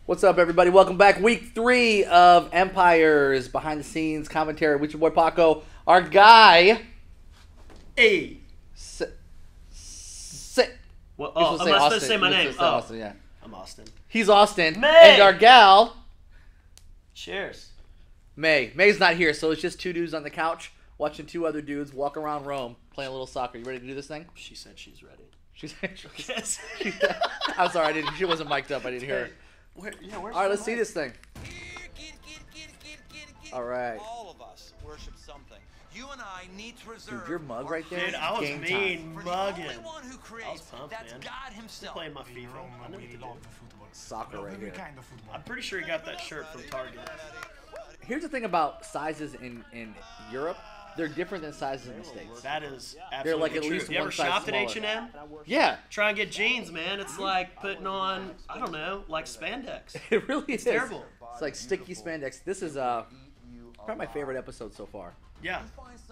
What's up, everybody? Welcome back. Week 3 of Empires behind the scenes commentary with your boy Paco, our guy. Hey. Well, You're am I supposed to say my name? Oh, Austin, yeah. I'm Austin. He's Austin. May. And our gal. Cheers. May. May's not here, so it's just two dudes on the couch watching two other dudes walk around Rome playing a little soccer. You ready to do this thing? She said she's ready. I'm sorry, she wasn't mic'd up. I didn't hear her. Where's all right, let's see this thing. All right. All of us worship something. You and I need to reserve. Dude, your mug right there. Dude, I was game mean time. mugging. The only one who creates, pumped, that's man. God himself. Playing my FIFA. I know what to do. Soccer right here. I'm pretty sure he got that shirt from Target. Here's the thing about sizes in Europe. They're different than sizes in the States. That is absolutely They're like at true. least You ever one size shopped at smaller. H&M? Yeah. Try and get jeans, man. It's like putting on, I don't know, like spandex. It really is. Terrible. It's like sticky spandex. This is probably my favorite episode so far. Yeah.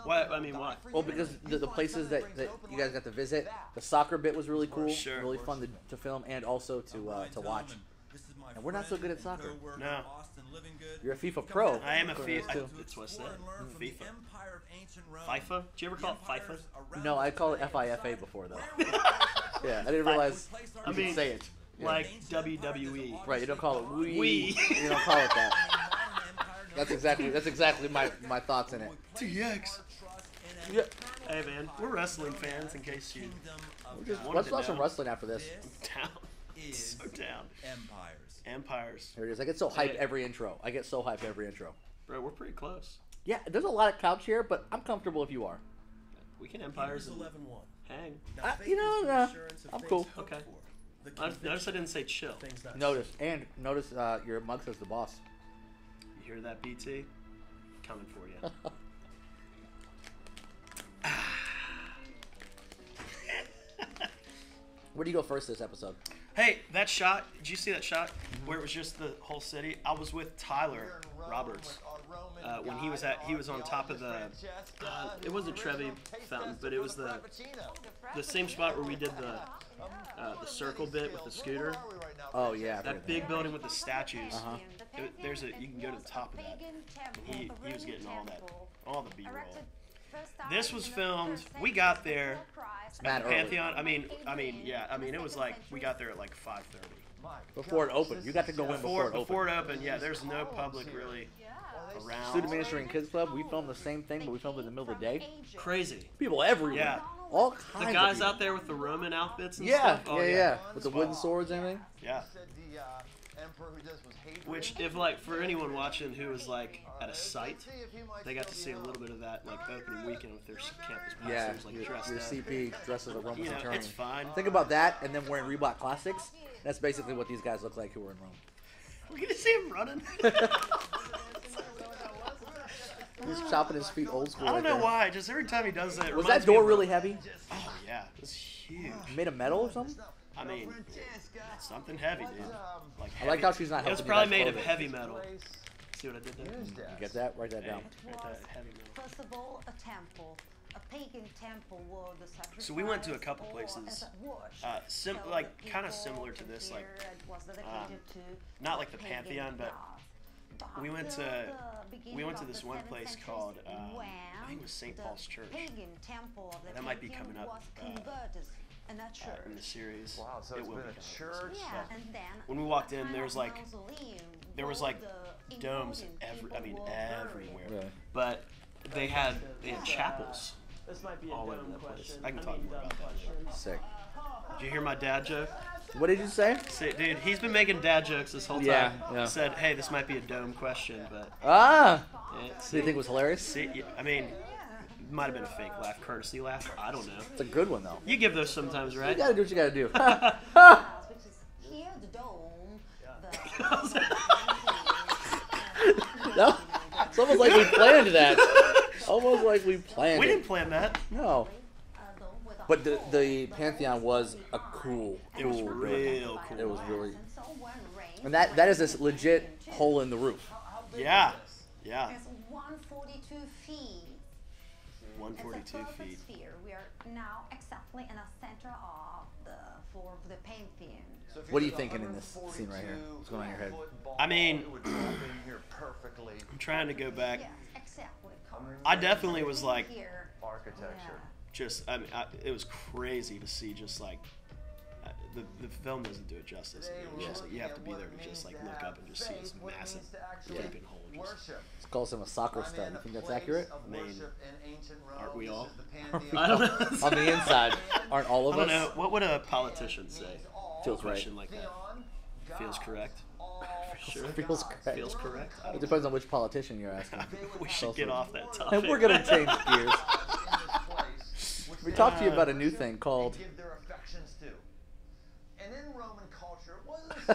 Why? I mean, why? Well, because the places that you guys got to visit, the soccer bit was really cool, Sure. really fun to film, and also to watch. And we're not so good at soccer. No. You're a FIFA pro. I am a according to FIFA. this, too. It's what's that? FIFA. FIFA? Did you ever call it FIFA? No, I call it FIFA before though. Yeah, I didn't realize you could say it. Yeah. Like WWE. Right, you don't call it Wee. You don't call it that. That's exactly my thoughts in it. TX. Yeah. Hey man, we're wrestling fans. In case you. Let's watch some wrestling after this. Down. So down. Empires. Here it is. I get so hyped every intro. Bro, we're pretty close. Yeah, there's a lot of couch here, but I'm comfortable if you are. We can Empires and hang. I'm cool. Okay. Notice I didn't say chill. Notice your mug says the boss. You hear that, BT? Coming for you. Where do you go first this episode? Hey, that shot, did you see that shot where it was just the whole city? I was with Tyler Roberts when he was on top of the, it wasn't Trevi Fountain, but it was the same spot where we did the circle bit with the scooter. Oh yeah, that big building with the statues. You can go to the top of that. He was getting all the B-roll. This was filmed. We got there at the Pantheon. I mean, it was like we got there at like 5:30. Before it opened, you got to go in before it opened. Yeah, there's no public really around. Student Ministry and Kids Club, we filmed the same thing, but we filmed it in the middle of the day. Crazy. People everywhere. Yeah. All kinds. The guys of people. out there with the Roman outfits and yeah, stuff. Oh, yeah, with the wooden swords and everything. Yeah. Which, if like for anyone watching who was like at a site, they got to see a little bit of that like opening weekend with their campus pastors like dressed your up. CP dressed as a Roman centurion. It's fine. Think about that, and then wearing Reebok Classics. That's basically what these guys look like who were in Rome. We're gonna see him running. He's chopping his feet old school. I don't know why. Just every time he does that. Was that door really heavy? Oh yeah, it was huge. Made of metal or something? I mean, something heavy, dude. Like heavy. I like how she's not helping. It was probably made of heavy metal. See what I did there? You get that? Write that down. Write that heavy metal. First of all, a temple, a pagan temple where the sacrifice. So we went to a couple places, kind of similar to this, like not like the Pantheon, but we went to this one place called I think it was St. Paul's Church. That might be coming up in the series. Wow, so it it's will been be a church. When we walked in, there was like domes everywhere. Really? But they had chapels all over the place. I can talk more about that. Sick. Did you hear my dad joke? What did you say? Dude, he's been making dad jokes this whole time. Yeah. Said, hey, this might be a dome question, but... Do you think it was hilarious? I mean, it might have been a fake laugh, courtesy laugh. I don't know. It's a good one, though. You give those sometimes, right? You gotta do what you gotta do. Here, the dome. No, it's almost like we planned that. Almost like we planned We it. didn't plan that. No. But the Pantheon was a cool It was real cool. It was really... And that is this legit hole in the roof. Yeah. It's 142 feet. 142 It's a perfect feet. sphere. We are now exactly in the center of the Pantheon. What are you thinking in this scene right here? What's going on in your head? I mean, I'm trying to go back. I definitely was like, it was crazy to see just like, the film doesn't do it justice. It's just like, you have to be there to just like look up and just see this massive gaping hole. It calls him a soccer stud. You think that's accurate? I mean, aren't we all? I don't know. On the inside, aren't all of us? I don't know. What would a politician say? Feels right. Question like that. Feels correct. Sure. Feels correct. Feels correct. It depends on which politician you're asking. We should get off that topic. And we're gonna change gears. We talked to you about a new thing called.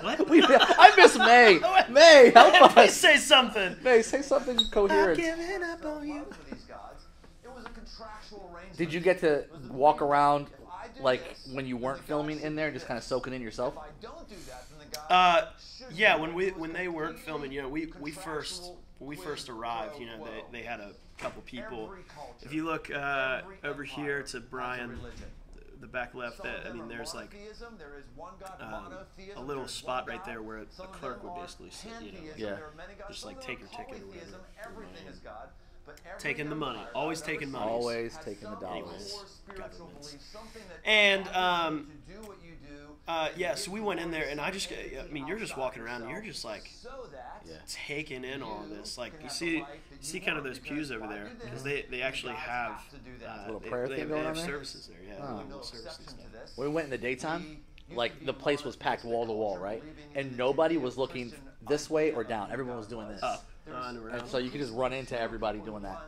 What? I miss May. May, help us. Please say something. May, say something coherent. I'm giving up on you. Did you get to walk around like when you weren't filming in there, just kind of soaking in yourself? Yeah. When they weren't filming, you know, when we first arrived, you know, they had a couple people. If you look over here to Brian, the back left, there's like a little spot right there where a clerk would basically sit, you know, yeah, just like take your ticket or whatever. Taking the money, always taking money, always taking the dollars. Anyways, governments. And yeah, so we went in there, and I mean, you're just walking around, and you're just like taking in all of this. Like you see kind of those pews over there, because they actually have little prayer they thing going on have there? services there. Yeah, little services and stuff. When we went in the daytime, like the place was packed wall to wall, right? And nobody was looking this way or down. Everyone was doing this. And so you could just run into everybody doing that.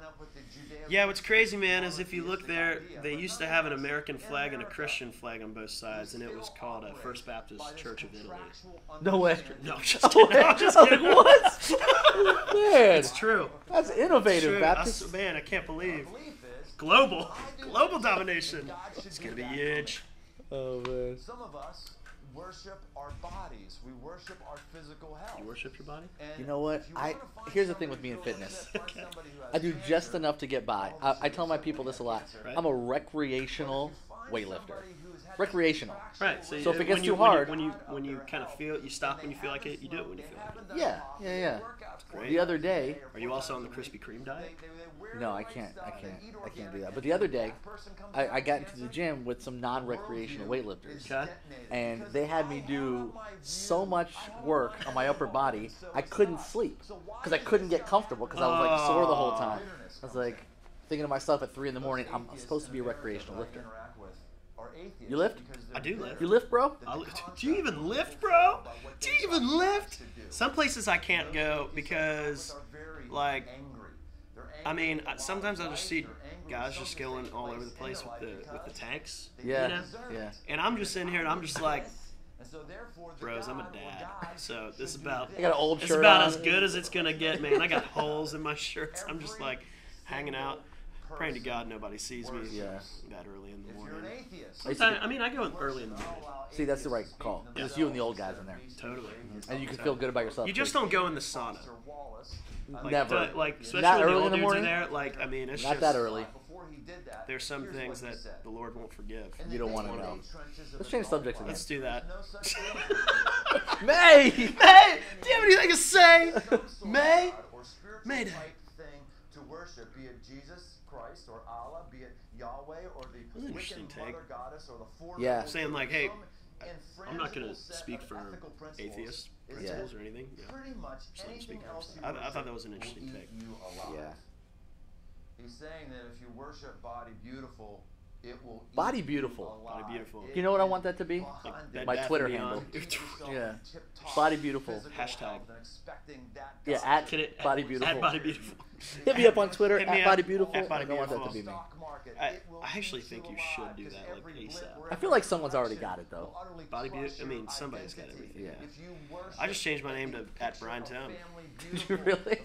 Yeah, what's crazy, man, is if you look there, they used to have an American flag and a Christian flag on both sides, and it was called First Baptist Church of Italy. No way. No, I'm just kidding. No, I'm just kidding. What? Man, it's true. That's innovative, True. Baptist. Man, I can't believe. Global domination. It's going to be huge. Oh, man. Some of us worship our bodies. We worship our physical health. You worship your body? You know what? Here's the thing with me in fitness. I do just enough to get by. I tell my people this a lot. I'm a recreational weightlifter. Recreational. Right. So if it gets too hard, when you kind of feel, you stop when you feel like it. You do it when you feel like it. Yeah. Great. The other day. Are you also on the Krispy Kreme diet? No, I can't do that. But the other day, I got into the gym with some non-recreational weightlifters, Okay. and they had me do so much work on my upper body, I couldn't sleep because I couldn't get comfortable because I was like sore the whole time. I was like thinking to myself at 3 in the morning, I'm supposed to be a recreational lifter. You lift? I do lift. You lift, bro? Do you even lift, bro? Do you even lift? Some places I can't go because, like, I mean, sometimes I'll just see guys just going all over the place with the tanks. Yeah. You know? Yeah. And I'm just in here and I'm just like, bros, I'm a dad. So this is about I got an old it's shirt about on. as good as it's gonna get, man. I got holes in my shirts. I'm just like hanging out, praying to God nobody sees me that early in the morning. Sometimes, I mean, I go early in the morning. See, that's the right call. It's you and the old guys in there. Totally. And you can feel good about yourself. You just don't go in the sauna. Like, Never. Especially Not when the early old in the dudes morning? are there. Like, I mean, it's Not just that early. There's some things that the Lord won't forgive. You don't want to know. Let's change subjects again. Let's do that. May! May! Do you have anything to say? May? May Day. To worship, be it Jesus Christ or Allah, be it Yahweh or the That's an interesting take. goddess or the four Yeah. Saying like, hey, I'm not going to speak for atheist principles or anything. Yeah. Pretty much So I'm anything speaking else for myself. I thought that was an interesting take. Yeah. He's saying that if you worship Body Beautiful, it will eat Body you Beautiful. alive. Body Beautiful. You know what I want that to be? Like Bed My Bath Twitter & Beyond. handle. Yeah. Body Beautiful. Hashtag. Yeah, at Can it, Body Beautiful. At Body Beautiful. Hit me up on Twitter, Hit me at up Body Beautiful. at Body I don't want that to Beautiful. be me. I actually think you should do that like ASAP. I feel like someone's already got it, though. Body Beautiful. I mean, somebody's got everything. Yeah. I just changed my name to at Brian Town. Did you really?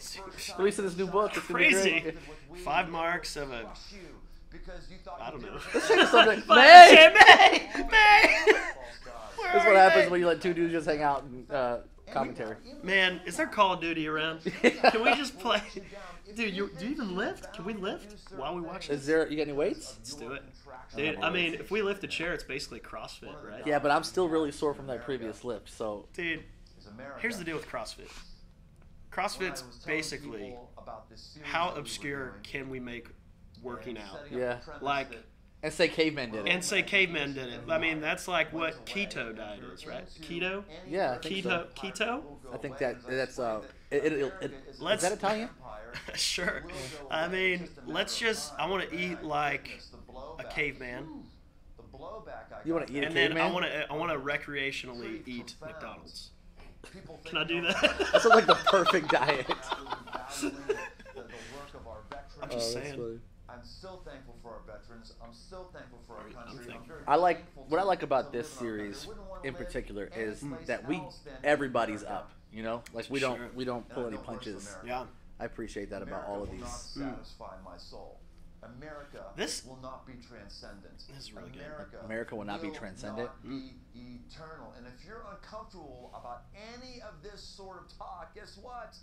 Releasing this new book. It's gonna be Crazy. great. 5 marks of a. I don't know. Let's change the subject. May! May! May! This is what happens when you let two dudes just hang out and commentary. Man, is there Call of Duty around? Can we just play? Dude, do you even lift? Can we lift while we watch Is this? there? You got any weights? Let's do it. Dude, I mean, if we lift a chair, it's basically CrossFit, right? Yeah, but I'm still really sore from that previous lift. So Dude, here's the deal with CrossFit. CrossFit's basically how obscure can we make working out? yeah, Like, and say cavemen did it. and say cavemen did it. I mean, that's like what keto diet is, right? Keto? Yeah, I think so. Keto? I think that's is that Italian? Sure. I mean, I want to eat like a caveman. You want to eat a And then caveman? I want to recreationally eat McDonald's. Can I do that? That sounds like the perfect diet. I'm just that's saying. funny. I'm so thankful for our veterans. I'm so thankful for our country. I'm very I like thankful what I to like about live this in our series country. I wouldn't wanna in live particular any is place that else than everybody's America. up. You know, like we Sure. don't pull And I any know worship punches. America. Yeah. I appreciate that about all of America these. will not satisfy my soul. America This- will not be transcendent. This is really good. America will not be transcendent? Not be eternal. And if you're uncomfortable about any of this sort of talk, guess what?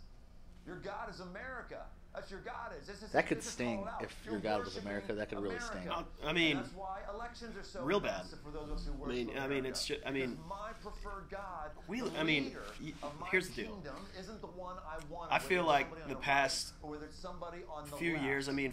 Your God is America. That's your God is. That could just sting call it out. if You're your God was worshiping America. That could really sting. America. I mean, And that's why elections are so real bad. massive for those of us who worship I mean, America. it's just, Because my preferred God, I mean, leader of my here's the deal. kingdom isn't the one I want. I feel Whether it's like somebody on the right past or whether it's somebody on the few left. years. I mean,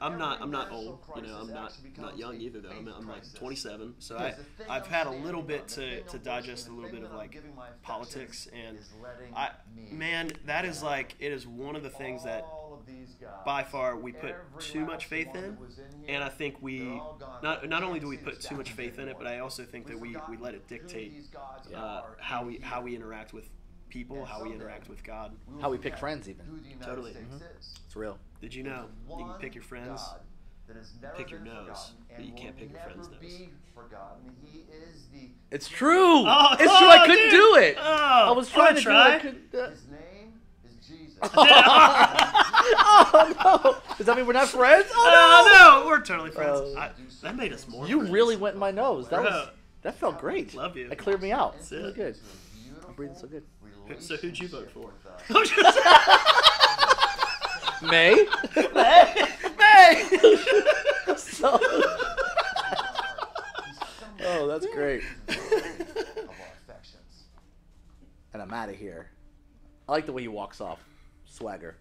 I'm not old. You know, I'm Every not national crisis young actually either though. I'm becomes a like faith 27, so Because the thing I've I'm had a standing little on, bit the thing to I'm digest a pushing, little the bit thing of that I'm like giving my politics, affections and is letting me man, that is like it is one of the things that all of these guys, by far we put every too much last faith one in, that was in here, and I think we they're all gone. not only do we Can't put see too the much faith in it, but I also think that we forgotten let it who dictate these gods are how in we here. interact with people, And how we someday interact with God. We will How we pick forget friends even. who the United Totally. States is. It's real. Did you know There's you can one pick your friends? God that has never pick your been nose, forgotten but and you can't will pick your friend's never nose. be forgotten. He is the. It's true. Oh, It's true. I couldn't dude. do it. Oh, I was trying to do it. I couldn't. His name is Jesus. Oh no! Does that mean we're not friends? Oh Oh no, we're totally friends. Oh. That made us more. no! You friends. really went in my nose. Bro. That felt great. Love you. That cleared me out. That's It's really it. good. I'm breathing so good. So who'd you vote for? May. May. So. Oh, that's great. And I'm out of here. I like the way he walks off. Swagger.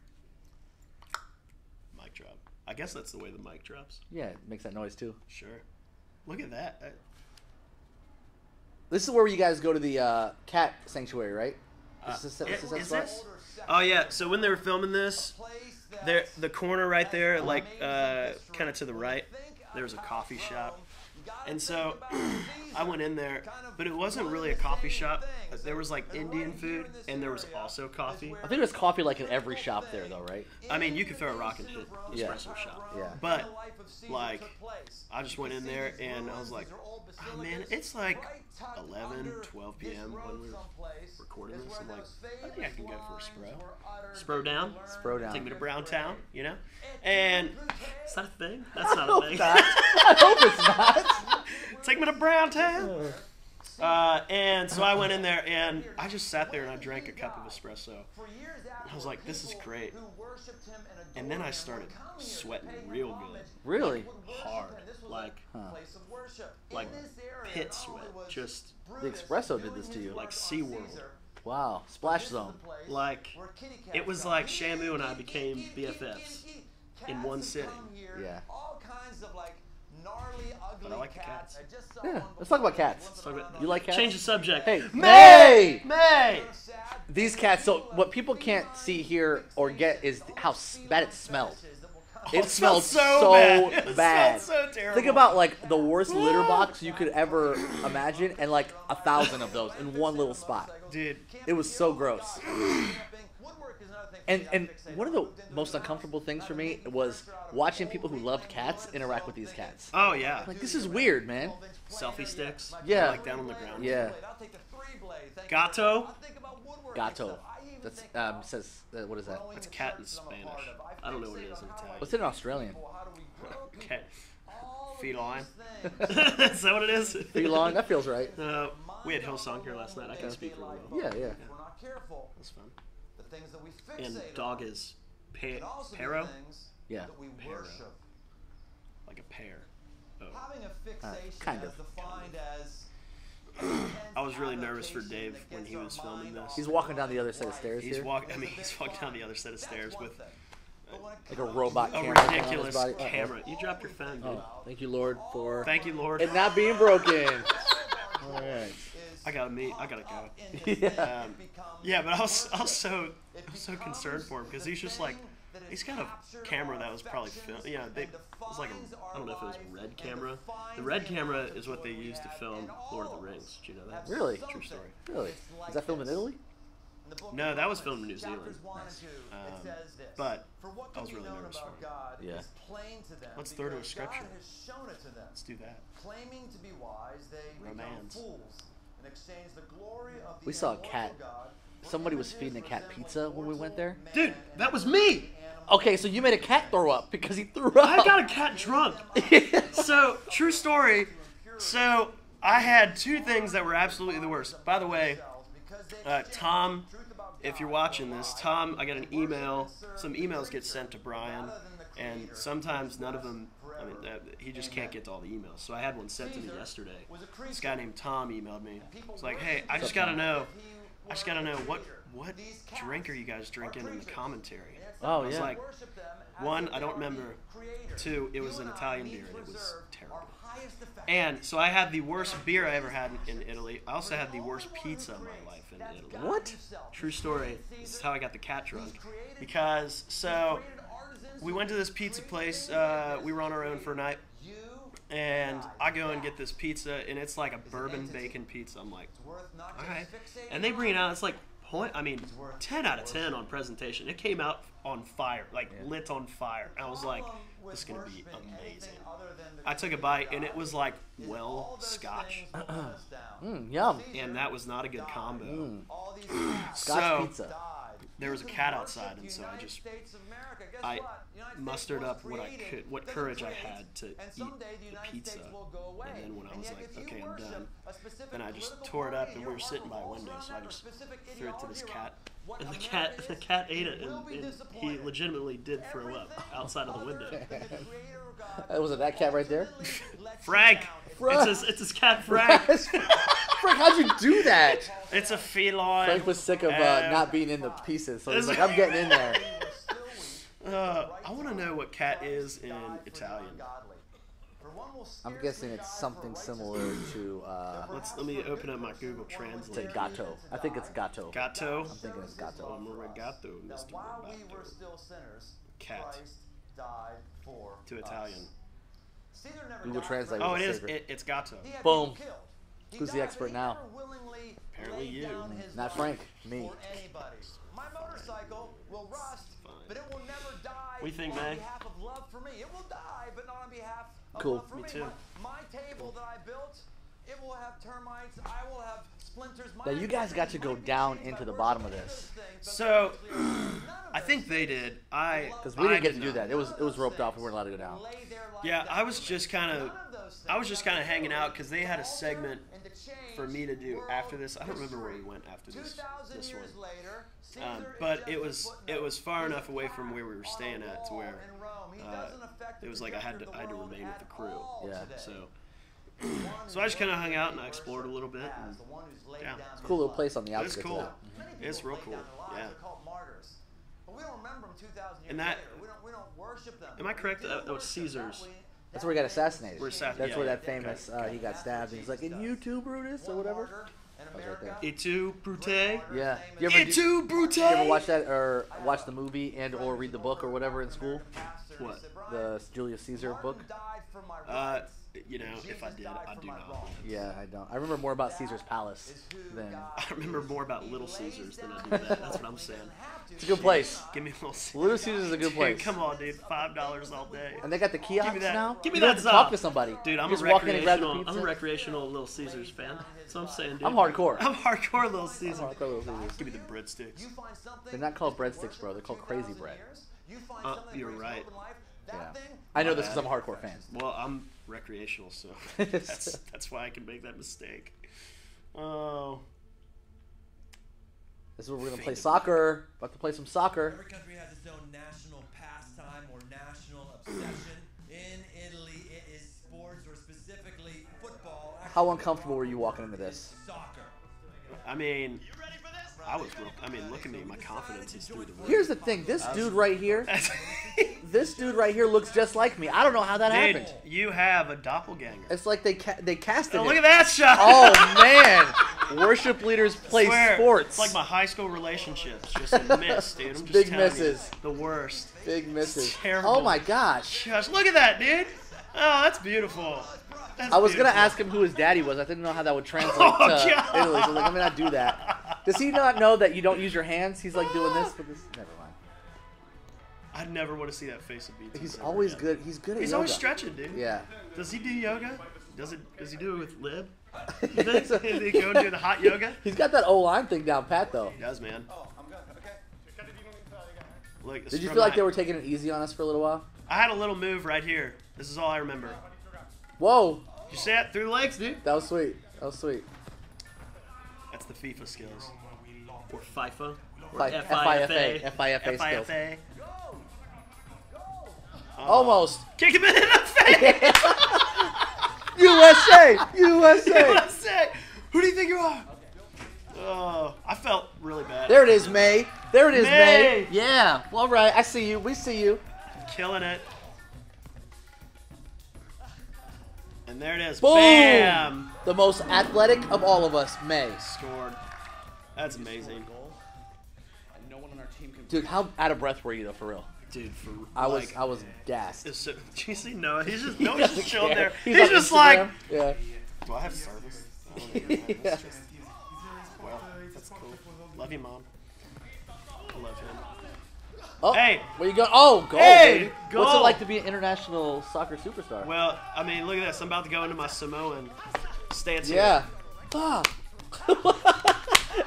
Mic drop. I guess that's the way the mic drops. Yeah, it makes that noise too. Sure. Look at that. This is where you guys go to the cat sanctuary, right? Is that Is spot? this? Oh yeah. So when they were filming this, there, the corner right there, like kind of to the right, there was a coffee shop. And so I went in there, but it wasn't really a coffee shop. There was like Indian food, and there was also coffee. I think there's coffee like in every shop there, though, right? I mean, you could throw a rock and hit an Yeah. espresso shop. Yeah. But like, I just went in there and I was like, oh man, it's like 11, 12 p.m. when we were recording this. I'm like, I think I can go for a spro. Spro down. Spro down. Take me to Brown Town, you know? And is that a thing? That's not hope a thing. not. I hope it's not. Take me to Brown Town. And so I went in there and I just sat there and I drank a cup of espresso. I was like, this is great. And then I started sweating real good. Really? Hard. Like, like pit sweat. Just The espresso did this to you. like SeaWorld. Wow. Splash zone. Like, it was like Shamu and I became BFFs in one sitting. Yeah. But I like the cats. Yeah. Let's talk about cats. Let's talk about- You like cats? Change the subject. Hey, May! May! These cats. So what people can't see here or get is how bad it smelled. It smelled so It bad. smelled so terrible. Think about like the worst litter box you could ever imagine, and like 1,000 of those in one little spot. Dude, It was so gross. And one of the most uncomfortable things for me was watching people who loved cats interact with these cats. oh yeah. Like, this is weird, man. Selfie sticks. Yeah. Like down on the ground. Yeah. Gato. Gato. That's says what is that? It's cat in Spanish. I don't know what it is in Italian. What's it in Australian? Cat. Feline. Is that what it is? Feline. That feels right. We had Hillsong here last night. I can speak really well. Yeah, yeah. That's fun. And dog is Pero? Yeah. Pero. Like a pear. Having a fixation kind of. as defined as I was really nervous for Dave when he was filming this. He's walking down the other set of stairs He's here. he's walking down the other set of stairs with Like a robot a camera. ridiculous on his body. camera. You dropped your phone, dude. Oh, thank you, Lord, for Thank you, Lord. it not being broken. All right. I gotta go. Yeah. Yeah, but I was so concerned for him because he's just like, he's got a camera that was probably filmed. Yeah, it was like I don't know if it was a red camera. The red camera is what they used to film Lord of the Rings. Did you know that? Really? True story. Really? Is that filmed in Italy? No, that was filmed in New Zealand. But I was really nervous for him. Yeah. Let's throw to a scripture. Let's do that. Claiming to be wise, they become Romance. fools and exchange the glory of the We saw a immortal cat. God. Somebody was feeding a cat pizza when we went there. Dude, that was me. Okay, so you made a cat throw up because he threw up. I got a cat drunk. So, true story. So, I had two things that were absolutely the worst. By the way, Tom, if you're watching this, Tom, I got an email. Some emails get sent to Brian, and sometimes none of them, I mean, he just can't get to all the emails. So I had one sent to me yesterday. This guy named Tom emailed me. It's like, hey, I just gotta know what drink are you guys drinking in the commentary? Oh, I was yeah. like, one, I don't remember. Two, it was an Italian beer, and it was terrible. And so I had the worst beer I ever had in Italy. I also had the worst pizza of my life in Italy. What? True story. This is how I got the cat drunk. Because, so, we went to this pizza place. We were on our own for a night. And I go and get this pizza, and it's like a bourbon bacon pizza. I'm like, all right. And they bring it out. It's like, 10 out of 10 on presentation. It came out on fire, like lit on fire. I was like, this is going to be amazing. I took a bite, and it was like, scotch. Yum. And that was not a good combo. Scotch pizza. There was a cat outside, and so I mustered up what courage I had to eat the pizza. And then when I was like, okay, I'm done, then I just tore it up, and we were sitting by a window, so I just threw it to this cat. And the cat ate it, and he legitimately did throw up outside of the window. Was it that cat right there? Frank! It's his cat, Frank! Frank, how'd you do that? It's a feline. Frank was sick of not being in the pieces, so he's like, I'm getting in there. I want to know what cat is in Italian. I'm guessing it's something similar to Let me open up my Google Translate. to gatto. I think it's gatto. Gatto. I'm thinking it's gatto. Gatto, Mr. While we were Robato. still sinners, Cat. Christ died for To us. Italian. Caesar never Google died Translate. for Oh, was it a is. secret. It's Gatto. He had Boom. people killed. He Who's the died, expert but he now? never willingly Apparently laid you. down his Not life Frank, me. for anybody. My motorcycle will rust, Fine. but it will never die. What do you think, on Meg? behalf of love for me. It will die, but not on behalf of Cool. love for Me me. too. My table that I built, it will have termites. I will have splinters. Now, you guys got to go down into the bottom of this. So, I think they did. Because we didn't get to do that. It was roped off. We weren't allowed to go down. Yeah, I was just kind of hanging out because they had a segment for me to do after this. I don't remember where we went after this one. But it was far enough away from where we were staying at to where it was like I had to remain with the crew. Yeah. So I just kind of hung out and I explored a little bit. And, yeah, It's a cool little place on the it's outskirts cool. of that. It's real cool. Yeah. But we don't remember them 2,000 years And that- later. We don't worship them. Am I correct? That was Caesar's. That's where he got assassinated. Where assassinated, That's yeah, where yeah, that famous, he got stabbed. And he's like, and you too, Brutus, or whatever. That was right there. Et tu, Brute? Yeah. You Et tu, Brute? you ever watch that, or watch the movie and or read the book or whatever in school? What? The Julius Caesar book? You know, if I did, I do not. Yeah, I don't. I remember more about Caesar's palace than... I remember more about Little Caesars than I do that. That's what I'm saying. It's a good place. Give me a Little Caesars. Little Caesars is a good Dude, place. come on, dude. $5 all day. And they got the kiosks Give me that. now? Give me You don't that have to talk Zop. to somebody. Dude, I'm you a just walk in and grab the recreational. pizza. I'm a recreational Little Caesars fan. That's what I'm saying, dude. I'm hardcore. I'm hardcore Little Caesars. I'm hardcore Little Caesars. Give me the breadsticks. They're not called breadsticks, bro. They're called crazy bread. You're right. Yeah. I know this because I'm a hardcore fan. Well, I'm recreational, so that's why I can make that mistake. Oh. This is where we're going to play soccer. About to play some soccer. Every country has its own national pastime or national obsession. In Italy, it is sports or How uncomfortable were you walking into this? I mean, look at me. My confidence is through the roof. Here's the thing. This dude right here, looks just like me. I don't know how that Dude, happened. you have a doppelganger. It's like they casted Oh, it. look at that shot. Oh man, worship leaders play sports. It's like my high school relationships. Just a miss, dude. I'm just Big telling misses. You, the worst. Big misses. It's terrible. Oh my gosh. Gosh, look at that, dude. Oh, that's beautiful. I was gonna ask him who his daddy was. I didn't know how that would translate to God. Italy. So like, I'm gonna not do that. Does he not know that you don't use your hands? He's like doing this with this. Never mind. I never want to see that face of BT. He's always good. He's good at He's yoga. always stretching, dude. Yeah. Does he do yoga? Does he do it with Lib? Does he go and do the hot yoga? He's got that O-line thing down pat though. He does, man. Look, Did you feel like they were taking it easy on us for a little while? I had a little move right here. This is all I remember. Whoa. You see that through the legs, dude? That was sweet. That was sweet. That's the FIFA skills. Or FIFA. Or FIFA skills. FIFA. Almost. Kick him in the face! USA! USA! USA! Who do you think you are? Oh, I felt really bad. There it is, May. There it is, May. May. Yeah. Well, all right. I see you. We see you. Killing it. And there it is. Boom! Bam! The most athletic of all of us, May. Scored. That's amazing. Dude, how out of breath were you though, for real? Dude, I was gassed. So, do you see Noah? He's just chilling there. He's He's on just Instagram. like, Yeah. do I have service? Yeah. Well, that's cool. Love you, Mom. I love him. Oh, Hey! where you go? Oh, goal, Hey, baby. goal. What's it like to be an international soccer superstar? Well, I mean, look at this. I'm about to go into my Samoan stance here. Yeah. Ah.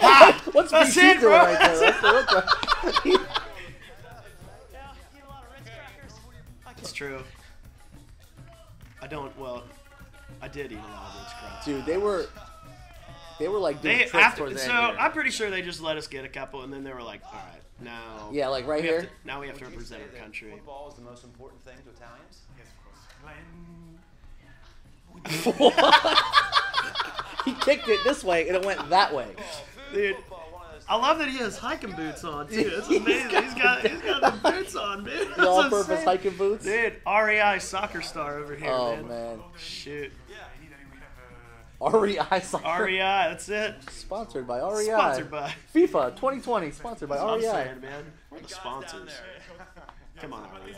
Ah, What's that's BT it, doing bro. right there? That's the real question. It's true. I did eat a lot of Ritz Crackers. Dude, they were like doing tricks After, towards the so end here. I'm pretty sure they just let us get a couple, and then they were like, all right, now. Yeah, like right we have here. now we have to represent our country. Football is the most important thing to Italians? He kicked it this way and it went that way. Dude, I love that he has hiking boots on too. It's amazing. He's got the boots on, dude. The all-purpose hiking boots. Dude, REI soccer star over here, Oh man. man. Shoot. REI soccer. REI, that's it. Sponsored by REI. Sponsored by. FIFA 2020 sponsored by That's what I'm REI. saying, man. We're the sponsors. Come on, REI.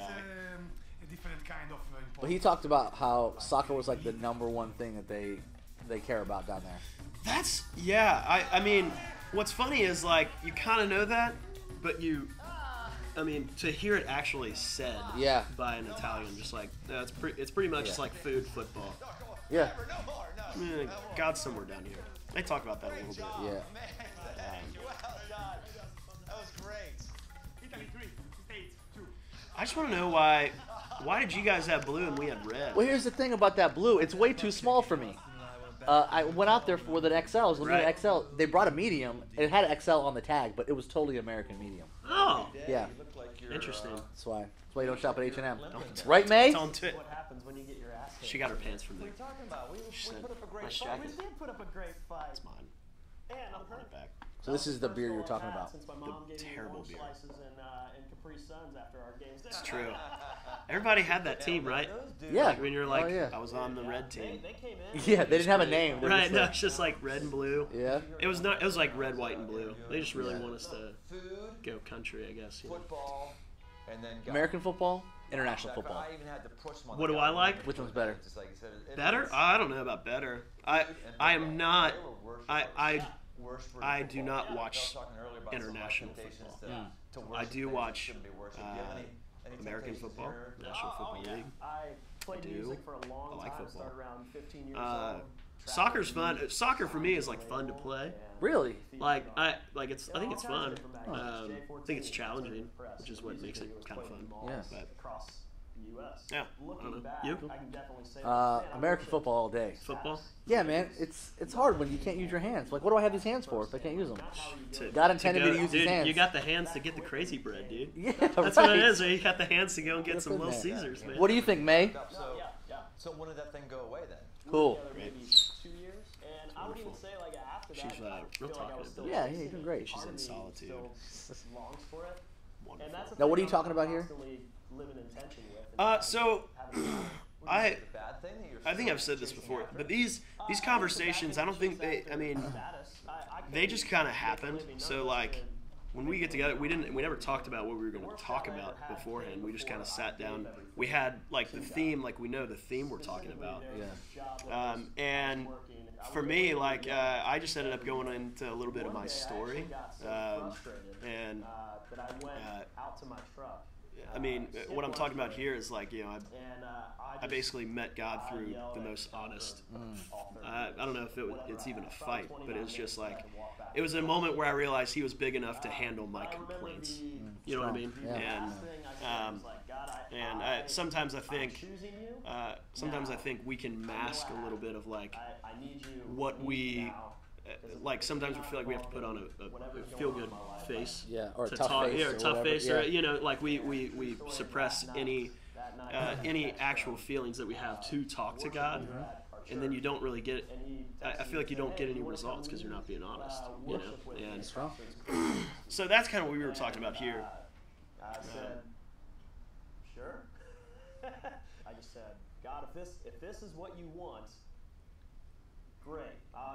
But he talked about how soccer was like the #1 thing that they care about down there. That's, yeah. I mean, what's funny is, like, you kind of know that, but to hear it actually said Yeah. by an Italian, just like, it's pretty much just like food, football. Yeah. I mean, God's somewhere down here. They talk about that a little bit. Yeah. I just want to know why did you guys have blue and we had red? Well, here's the thing about that blue. It's way too small for me. I went out there with an XL. I was looking at XL. They brought a medium. It had an XL on the tag, but it was totally American medium. Oh, Yeah. interesting. That's why you don't shop at H&M. Right, May? Don't do it. What happens when you get your ass kicked? She got her pants from there. Talking about we said, put up a great "Nice fight. We jacket." did put up a great fight. It's mine. And I'll run it back. So this is the beer you're talking about. Since my mom The gave me terrible orange beer. slices and Capri Suns after our games. It's true. Everybody had that team, right? Yeah. Like when you're like, Oh, yeah. I was on the red team. They came in. Yeah, they didn't have a name. They were Right, just no, like- it's just like red and blue. Yeah. It was like red, white, and blue. They just really want us to Food, go country, I guess. You know? football, and then God. American football, international football. I even had to push my What do I like? Which one's better? Just like you said, it Better? is. I don't know about better. I am not. They were worse I worse for I football. do not I was watch talking earlier about some of my international temptations football. to I worse do things watch shouldn't be worse. Do you have any American temptations football, here? National Football League. I played do. music for a long I like time. football. Started around 15 years old. Soccer's fun. Soccer for me is like fun to play. Really? I think it's fun. I think it's challenging, which is what makes it kind of fun. Yeah. But Across the U.S. yeah, I don't Looking know. back, You? I can definitely say American football all day. Football? Yeah, man. It's hard when you can't use your hands. Like, what do I have these hands for if I can't use them? To- God intended go- me to use his dude, hands. You got the hands to get the crazy bread, dude. Yeah, That's right. what it is. Man. You got the hands to go and get Get some up in Little there. Caesars, man. What do you think, May? So when did that thing go away then? Cool. Maybe 2 years. wonderful. say like after that, She's I real feel like I was talkative. still Yeah, chasing you're doing great. She's part in of me solitude. still longs for it. Wonderful. And that's the Now, what thing are you I'm talking about here? constantly living in tension with. And So having I The bad thing that you're I think I've said this before, but these conversations, I don't think they. I mean, they just kind of happened. So like, when we get together, we never talked about what we were going to talk about beforehand. We just kind of sat down. We had like the theme, like we know the theme we're talking about. Yeah. And for me, like I just ended up going into a little bit of my story, and that I went out to my truck. I mean, what I'm talking about here is like, you know, I basically met God through the most honest. I don't know if it's even a fight, but it was just like, it was a moment where I realized He was big enough to handle my complaints. You know what I mean? Yeah. And sometimes I think we can mask a little bit of like what we. Like sometimes we feel like we have to put on a feel-good face, Or a to tough talk, face, or a or tough whatever. face, Yeah. or you know, like we suppress any actual feelings that we have to talk to God, and then you don't really get. I feel like you don't get any results because you're not being honest, you know. And so that's kind of what we were talking about here. I said, sure. I just said, God, if this is what you want, great.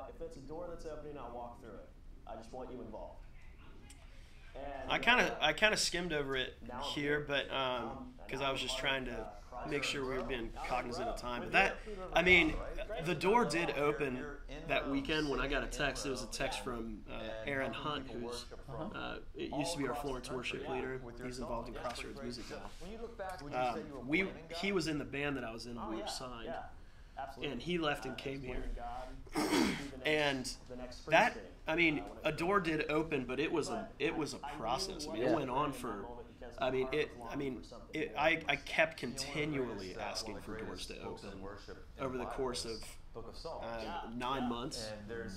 If it's a door that's opening, I'll walk through it. I just want you involved. And I kind of skimmed over it here, but because I was just trying to make sure we were being cognizant of time. But that, I mean, the door did open that weekend when I got a text. It was a text from Aaron Hunt, who's it used to be our Florence worship leader. He's involved in Crossroads music now. He was in the band that I was in when we were signed, and he left and came here. And that, I mean, a door did open, but it was a process. I mean, it went on for. I kept continually asking for doors to open over the course of 9 months,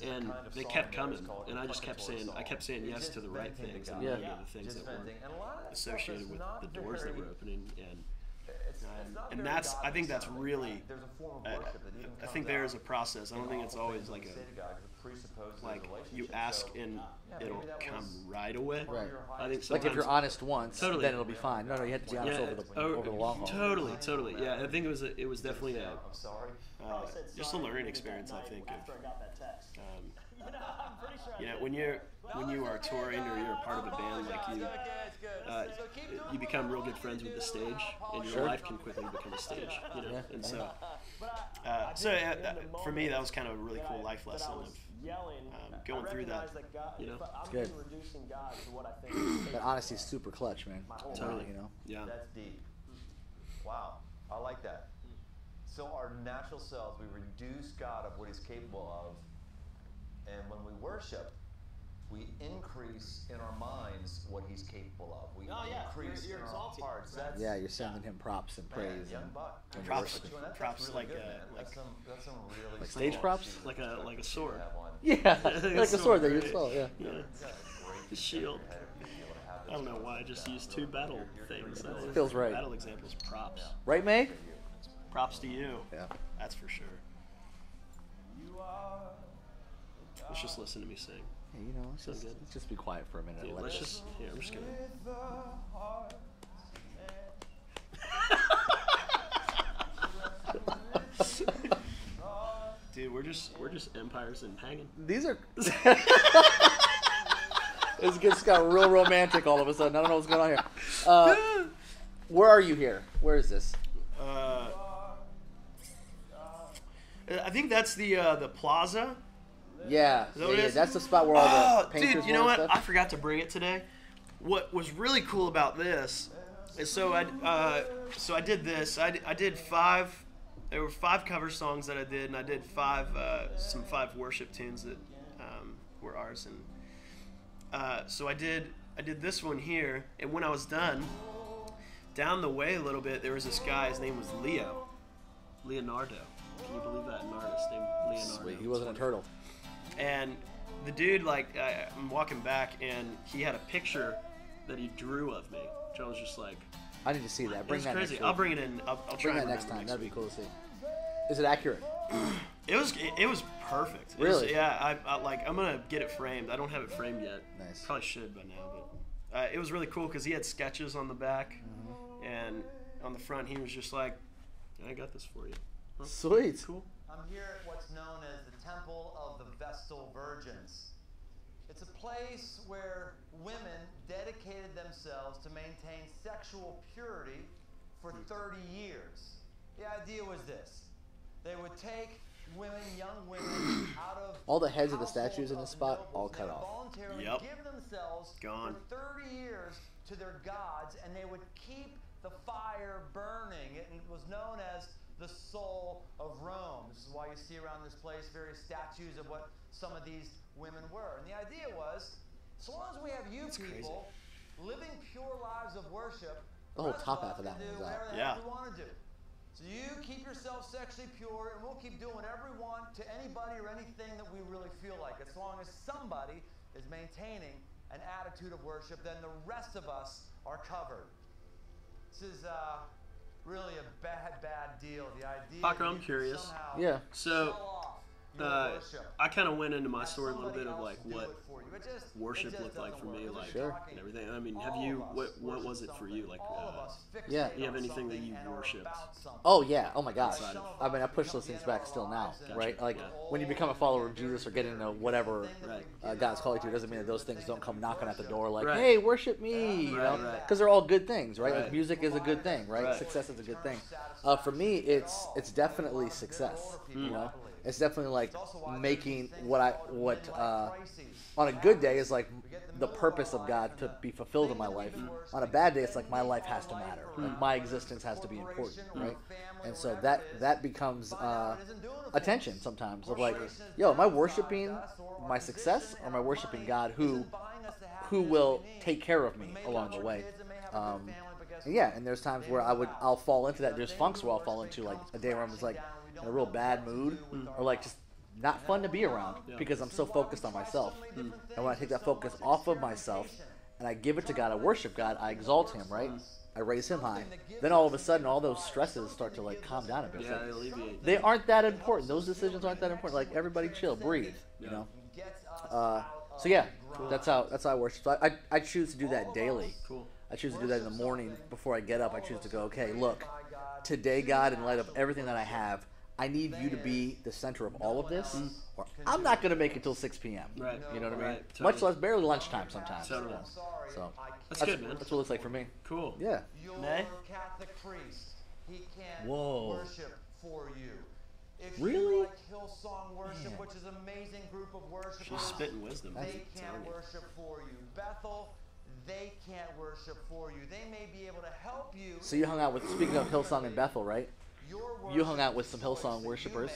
and they kept coming, and I just kept saying yes to the right things, and no to the things that weren't associated with the doors that were opening, and that's, I think that's really, I think there is a process. I don't think it's always like you ask and it'll come right away. Right. I think Like if you're honest once, Totally. then it'll be fine. No, you have to be honest over the long haul. Totally. Yeah, I think it was definitely just a learning experience. I think after I got that text. I'm pretty sure You know, when you are touring or you're a part of a band, like you become real good friends with the stage, and your life can quickly become a stage. You know, and so for me, that was kind of a really cool life lesson of going through that. You know, It's good. That honesty's super clutch, man. Totally. You know. Yeah. That's deep. Wow, I like that. So our natural selves, we reduce God of what He's capable of, and when we worship, we increase in our minds what He's capable of. We increase you're in our exalting. hearts. That's, Yeah, you're sending Him props and praise. young And, buck. and Props. worship. That's Props really like good, man. like That's some really Like stage props? like a sword. Yeah, like a sword that you spell. Yeah. Yeah. The shield. I don't know why I just used two battle things. It feels right. Battle examples. Props. Right, Meg? Props to you. Yeah. That's for sure. Let's just listen to me sing. Hey, you know, let's just be quiet for a minute. Dude, and let let's it- just. Here, I'm just gonna. Dude, we're just empires and hanging. These are. It just got real romantic all of a sudden. I don't know what's going on here. Where are you here? Where is this? I think that's the plaza. Yeah, that what it is? that's the spot where all the painters dude, you were know and what? stuff. I forgot to bring it today. What was really cool about this is so I did this. I did 5. There were 5 cover songs that I did, and I did 5 worship tunes that were ours. And so I did this one here, and when I was done, down the way a little bit, there was this guy. His name was Leonardo. Can you believe that? An artist named Leonardo. Sweet. He wasn't a turtle. And the dude, like, I'm walking back, and he had a picture that he drew of me, which I was just like, I need to see that. it Bring was that crazy. next I'll week. bring it in. I'll try Bring that and next remember time. That'd be cool to see. Is it accurate? It was perfect. It Really? Was, yeah. I'm gonna get it framed. I don't have it framed yet. Nice. Probably should by now, but it was really cool because he had sketches on the back, and on the front he was just like, "I got this for you." Huh? Sweet. Cool. I'm here at what's known as the Temple of the Vestal Virgins. It's a place where women dedicated themselves to maintain sexual purity for 30 years. The idea was this. They would take women, young women, out of All the heads of the statues in this spot, all cut off. voluntarily Yep. give themselves Gone. for 30 years to their gods, and they would keep the fire burning. It was known as the soul of Rome. This is why you see around this place various statues of what some of these women were. And the idea was, so long as we have you people living pure lives of worship, The whole rest top of half of us that can do one's out. whatever the Yeah. heck we want to do. So you keep yourself sexually pure, and we'll keep doing whatever we want to anybody or anything that we really feel like. As long as somebody is maintaining an attitude of worship, then the rest of us are covered. This is really a bad deal. The idea Paco, that I'm you can curious. somehow Yeah. So, sell off your worship. I kind of went into my Have story a little somebody bit of else like do what it for you. It worship just looked like doesn't for me, work. like Sure. and everything. I mean, All have of you us what was worship it for you? Like, all of us Yeah. fixate you have on anything that something you and are worshipped? about something. Oh yeah. Oh my gosh. Outside of- I mean, I push those things back still now, Gotcha. right? Like Yeah. when you become a follower of Jesus or get into whatever Right. God's calling you to, doesn't mean that those things don't come knocking at the door like, Right. hey, worship me, you know? Right. Because they're all good things, right? Like Right. music is a good thing, right? Right. Success is a good thing. For me, it's definitely success. You know, it's definitely like making what on a good day is like the purpose of God to be fulfilled in my life. On a bad day, it's like my life has to matter. Like my existence has to be important, right? And so that becomes a tension sometimes of like, yo, am I worshiping my success or am I worshiping God who will take care of me along the way? And yeah, and there's times where I'll fall into that. There's funks where I'll fall into like a day where I'm just like in a real bad mood or like just not fun to be around because I'm so focused on myself. And when I take that focus off of myself and I give it to God, I worship God, I exalt Him, right? I raise Him high. Then all of a sudden, all those stresses start to like calm down a bit. It's Yeah, like, they alleviate. they aren't that important. Those decisions aren't that important. Like everybody, chill, breathe. You know. So yeah, that's how I worship. So I choose to do that daily. Cool. I choose to do that in the morning before I get up. I choose to go, okay, look, today, God, in light of everything that I have, I need you to be the center of all of this, or I'm not going to make it till 6 p.m. Right. You know what I mean? Right, Much totally. less barely lunchtime sometimes. Totally. So That's good, man. That's what it looks like for me. Cool. Yeah. Your Nay? Catholic priest, he can't Whoa. worship for you. If Really? you like Hillsong Worship, Man. which is an amazing group of worshipers, She's spitting wisdom. they I'm can't telling you. worship for you. Bethel, they can't worship for you. They may be able to help you. So you hung out with, speaking of Hillsong and Bethel, right? Your You hung worship out with some choice Hillsong that you worshipers,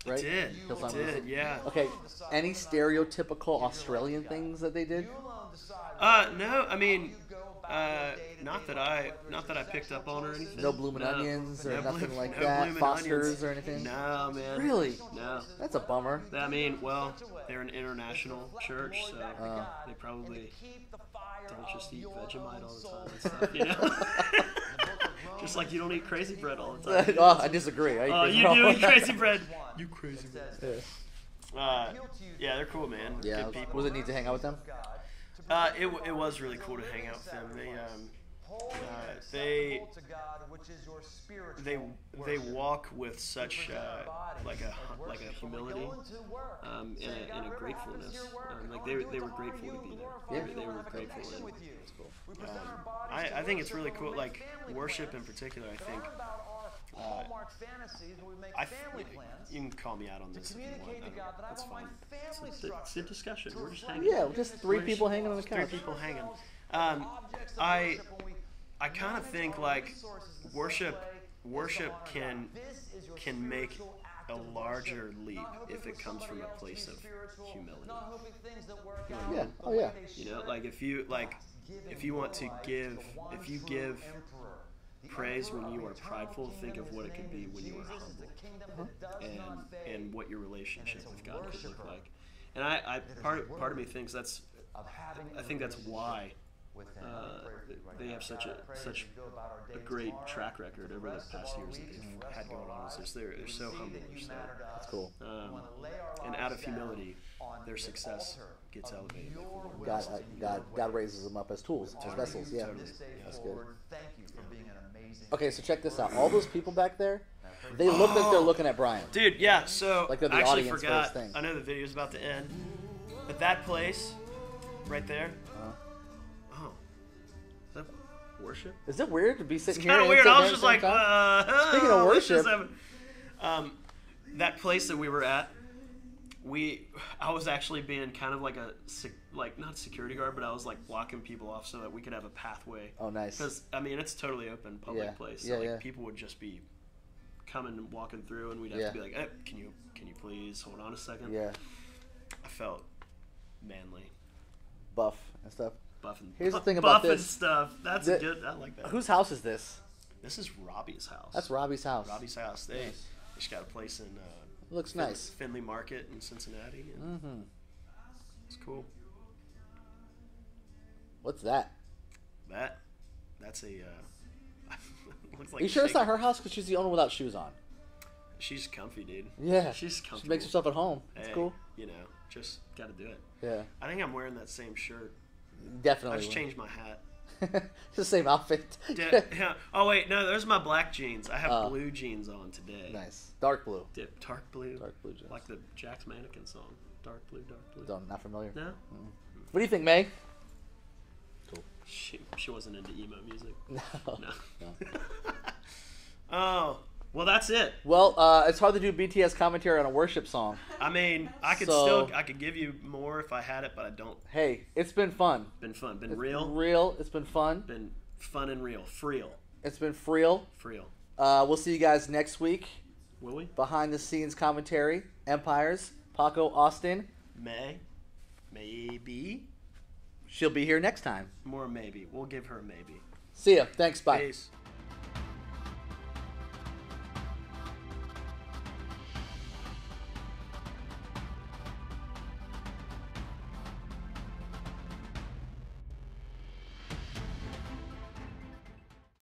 make, right? Did. Hillsong Did. music. Yeah. Okay, any stereotypical Australian things that they did? you alone decide No. I mean, you go about your day-to-day not that life, I, whether not it's that I your picked up sexual on or choices, anything. No bloomin' onions or nothing like no that? bloomin' Fosters onions. or anything? No, man. Really? No. That's a bummer. I mean, well, they're an international church, so they probably don't just eat Vegemite all the time and stuff, you know? Just like you don't eat crazy bread all the time. Oh, I disagree. I eat Oh, crazy you bread. do eat crazy bread. You crazy bread. Yeah. Yeah, they're cool, man. Yeah, Good people. was it neat to hang out with them? It was really cool to hang out with them. They walk with such like a humility and a gratefulness. Like they were grateful to be there. They were grateful. I think it's really cool. Like worship in particular. I think. You can call me out on this if you want. That's fine. It's a discussion. We're just hanging. Yeah, just three people hanging on the couch. Three people hanging. I kind of think like worship can make a larger leap if it comes from a place of humility. Yeah. Oh yeah. You know, like if you want to give, if you give praise when you are prideful, think of what it could be when you are humble, and what your relationship with God could look like. And part of me thinks I think that's why they have such a great track record over the past years that they've had going on. They're so humble. That's cool. And out of humility, their success gets elevated. God raises them up as tools, as vessels. Yeah, that's good. Thank you for being an amazing. Okay, so check this out. All those people back there, they look like they're looking at Brian. Dude, yeah. So Like they're the I actually audience forgot. first thing. I know the video's about to end, but that place, right there. Oh, is that worship? Is it weird to be sitting It's here? kind of and weird. sitting I there was at just the same like, time? Speaking of what's this worship, happen- that place that we were at, I was actually being kind of like not security guard, but I was like blocking people off so that we could have a pathway. Oh, nice. Because I mean, it's totally open public place. So, people would just be coming and walking through, and we'd have to be like, can you please hold on a second? Yeah. I felt manly. Buff and stuff. Buff and Here's the thing about buff and this. stuff. That's good. I like that. Whose house is this? This is Robbie's house. That's Robbie's house. Robbie's house. They Nice. just got a place in Looks nice. Findlay Market in Cincinnati. Mm-hmm. It's cool. What's that? That's a looks like Are you sure it's not shaker. her house? Because she's the owner without shoes on. She's comfy, dude. Yeah. She's comfortable. She makes herself at home. It's Hey, cool. You know, just got to do it. Yeah. I think I'm wearing that same shirt. Definitely. I just changed my hat. It's the same outfit. Yeah. Oh wait, no, there's my black jeans. I have blue jeans on today. Nice. Dark blue. Dark blue. Dark blue jeans. Like the Jack's Mannequin song. Dark blue, dark blue. Don't, not familiar. No? What do you think, May? Cool. She wasn't into emo music. No. Oh, well, that's it. Well, it's hard to do BTS commentary on a worship song. I mean, I could I could give you more if I had it, but I don't. Hey, it's been fun. Been fun. Been It's real. been real. It's been fun. Been fun and real. Freel. It's been real. Freel. We'll see you guys next week. Will we? Behind the scenes commentary. Empires. Paco Austin. Maybe. She'll be here next time. More maybe. We'll give her a maybe. See ya. Thanks. Bye. Peace.